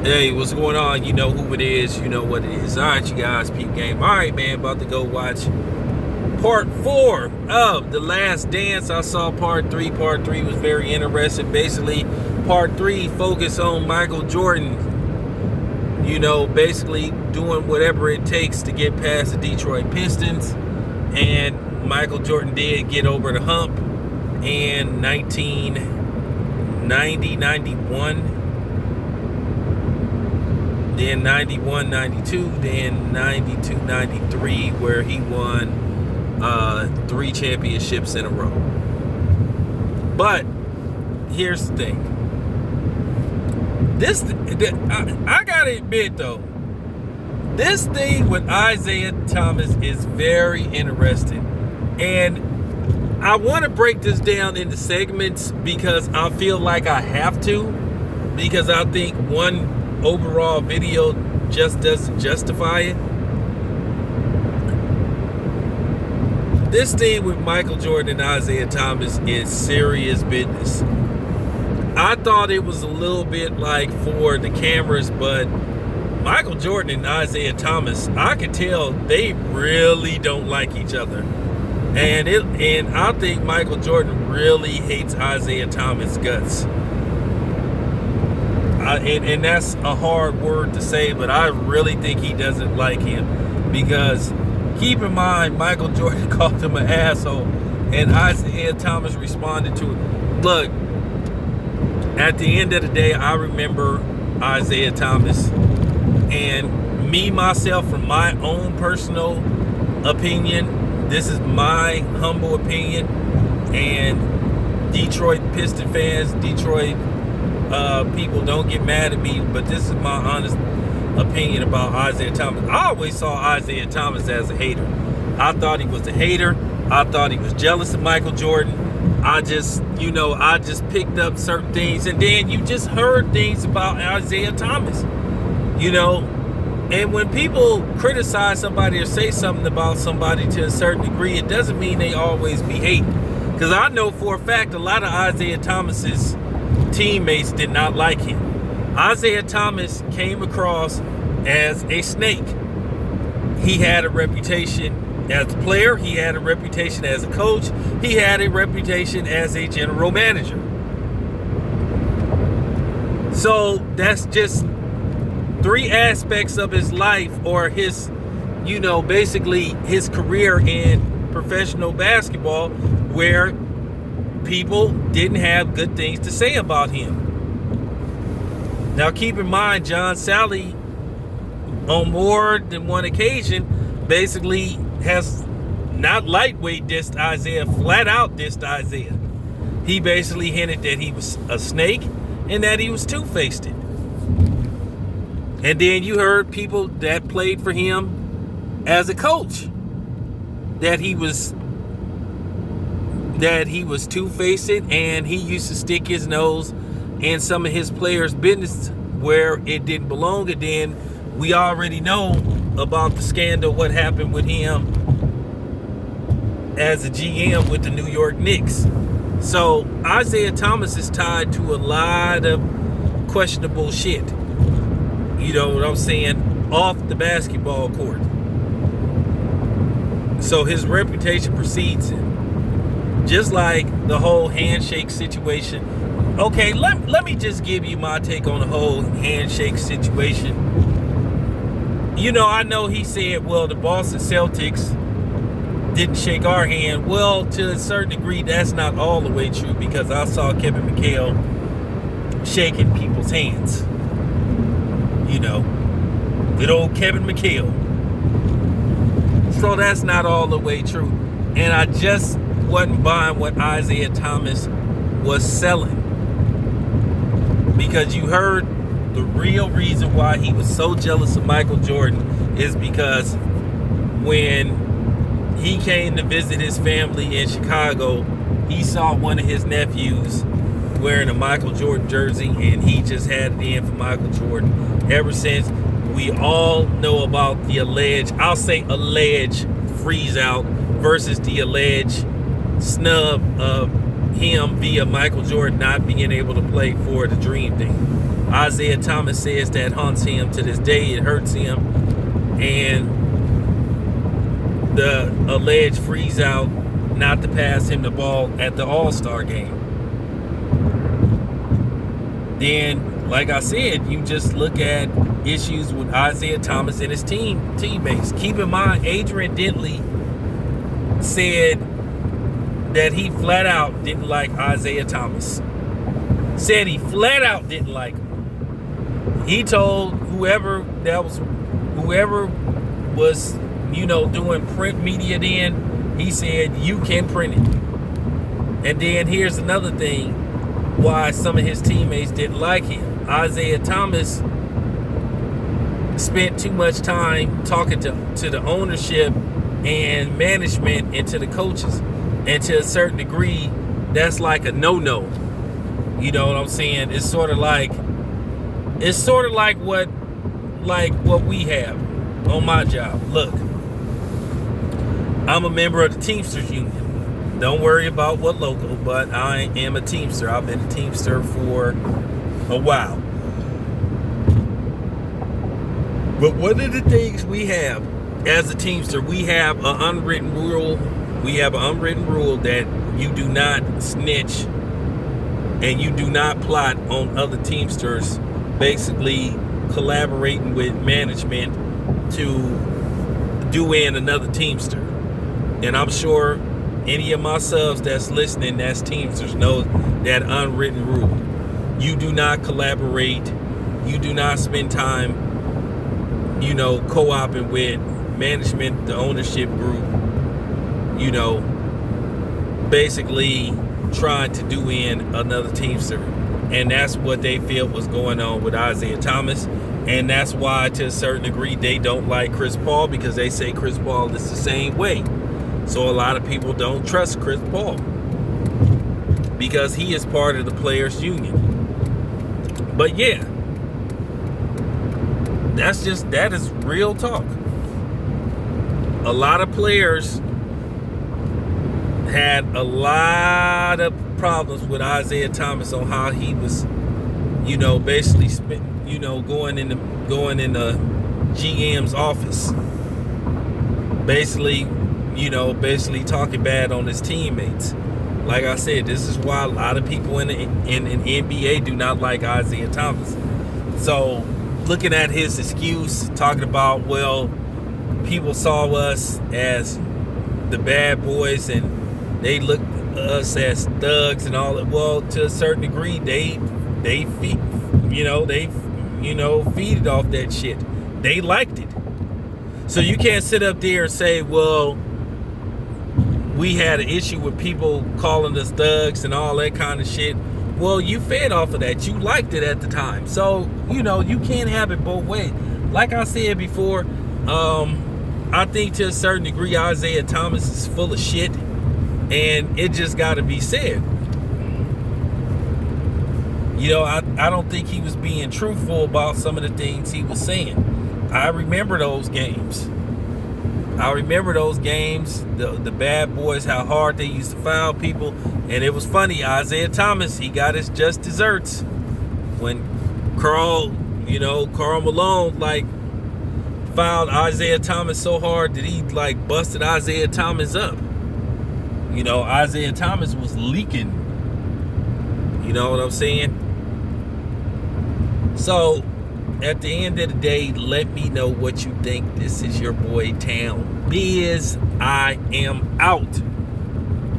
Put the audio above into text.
Hey, what's going on? You know who it is. You know what it is. All right, you guys, peep game. All right, man, about to go watch part 4 of The Last Dance. I saw part 3. Part 3 was very interesting. Basically, part 3 focused on Michael Jordan, you know, basically doing whatever it takes to get past the Detroit Pistons. And Michael Jordan did get over the hump in 1990-91. Then 91-92, then 92-93, where he won 3 championships in a row. But here's the thing. I gotta admit though, this thing with Isiah Thomas is very interesting. And I want to break this down into segments because I feel like I have to, because I think one overall video just doesn't justify it. This thing with Michael Jordan and Isiah Thomas is serious business. I thought it was a little bit like for the cameras, but Michael Jordan and Isiah Thomas, I could tell they really don't like each other. And I think Michael Jordan really hates Isiah Thomas' guts. And that's a hard word to say, but I really think he doesn't like him, because keep in mind, Michael Jordan called him an asshole, and Isiah Thomas responded to it. Look, at the end of the day, I remember Isiah Thomas, and me, myself, from my own personal opinion, this is my humble opinion, and Detroit Piston fans, Detroit people, don't get mad at me, but this is my honest opinion about Isiah Thomas. I always saw Isiah Thomas as a hater. I thought he was a hater. I thought he was jealous of Michael Jordan. I just picked up certain things, and then you just heard things about Isiah Thomas, and when people criticize somebody or say something about somebody to a certain degree, it doesn't mean they always be hate. Because I know for a fact a lot of Isiah Thomas's teammates did not like him. Isiah Thomas came across as a snake. He had a reputation as a player. He had a reputation as a coach. He had a reputation as a general manager. So that's just 3 aspects of his life, or his, basically his career in professional basketball, where people didn't have good things to say about him. Now keep in mind, John Sally, on more than one occasion, basically has not lightweight dissed Isiah, flat out dissed Isiah. He basically hinted that he was a snake and that he was two-faced. And then you heard people that played for him as a coach that he was two-faced, and he used to stick his nose in some of his players' business where it didn't belong. And then we already know about the scandal, what happened with him as a GM with the New York Knicks. So Isiah Thomas is tied to a lot of questionable shit. You know what I'm saying? Off the basketball court. So his reputation precedes him. Just like the whole handshake situation. Okay, let me just give you my take on the whole handshake situation. I know he said, well, the Boston Celtics didn't shake our hand. Well, to a certain degree, that's not all the way true, because I saw Kevin McHale shaking people's hands. Good old Kevin McHale. So that's not all the way true. And I just wasn't buying what Isiah Thomas was selling, because you heard the real reason why he was so jealous of Michael Jordan is because when he came to visit his family in Chicago, he saw one of his nephews wearing a Michael Jordan jersey, and he just had it in for Michael Jordan. Ever since, we all know about the alleged freeze out versus the alleged snub of him via Michael Jordan not being able to play for the Dream Team. Isiah Thomas says that haunts him to this day. It hurts him. And the alleged freeze out not to pass him the ball at the All-Star game. Then, like I said, you just look at issues with Isiah Thomas and his teammates. Keep in mind, Adrian Dentley said that he flat out didn't like Isiah Thomas. Said he flat out didn't like him. He told whoever was, doing print media then, he said, you can print it. And then here's another thing why some of his teammates didn't like him. Isiah Thomas spent too much time talking to the ownership and management and to the coaches. And to a certain degree, that's like a no-no. You know what I'm saying? It's sort of like what we have on my job. Look, I'm a member of the Teamsters Union. Don't worry about what local, but I am a Teamster. I've been a Teamster for a while. But one of the things we have as a Teamster, we have an unwritten rule. We have an unwritten rule that you do not snitch and you do not plot on other Teamsters, basically collaborating with management to do in another Teamster. And I'm sure any of my subs that's listening that's Teamsters know that unwritten rule. You do not collaborate. You do not spend time, co-oping with management, the ownership group, basically trying to do in another Teamster. And that's what they feel was going on with Isiah Thomas. And that's why, to a certain degree, they don't like Chris Paul, because they say Chris Paul is the same way. So a lot of people don't trust Chris Paul because he is part of the players' union. But yeah, that is real talk. A lot of players had a lot of problems with Isiah Thomas on how he was, basically going in the GM's office, basically talking bad on his teammates. Like I said, this is why a lot of people in the NBA do not like Isiah Thomas. So looking at his excuse, talking about, well, people saw us as the bad boys and they looked at us as thugs and all that. Well, to a certain degree, they feed off that shit. They liked it. So you can't sit up there and say, well, we had an issue with people calling us thugs and all that kind of shit. Well, you fed off of that. You liked it at the time. So, you can't have it both ways. Like I said before, I think to a certain degree, Isiah Thomas is full of shit. And it just got to be said. I don't think he was being truthful about some of the things he was saying. I remember those games. The bad boys, how hard they used to foul people. And it was funny, Isiah Thomas, he got his just desserts. When Karl Malone, fouled Isiah Thomas so hard that he, busted Isiah Thomas up. Isiah Thomas was leaking. You know what I'm saying? So, at the end of the day, let me know what you think. This is your boy Town Biz. I am out.